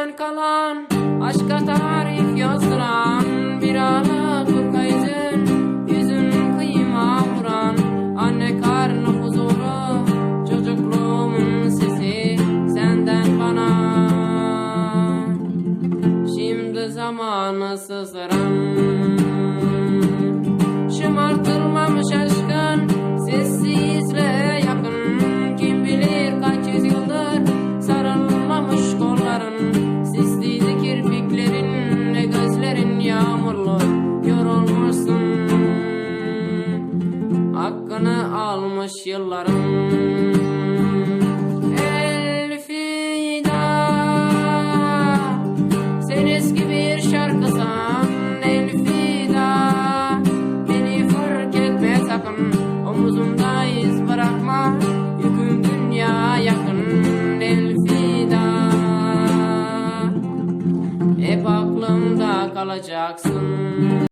Senden kalan aşka tarif yazdıran bir Alaturka yüzün kıyıma vuran anne karnı huzuru çocukluğumun sesi senden bana. Şimdi zamanı sızdıran şımartılmamış aşkın sessizle yakın, kim bilir kaç yüzyıldır sarılmamış kolların, sisliydi kirpiklerin ve gözlerin yağmurlu, yorulmuşsun, hakkını almış yılların. Elfida, sen eski bir şarkısan Elfida, beni fark etme sakın, omuzumda iz bırakma, yüküm dünya yakın. Elfida, hep aklımda kalacaksın.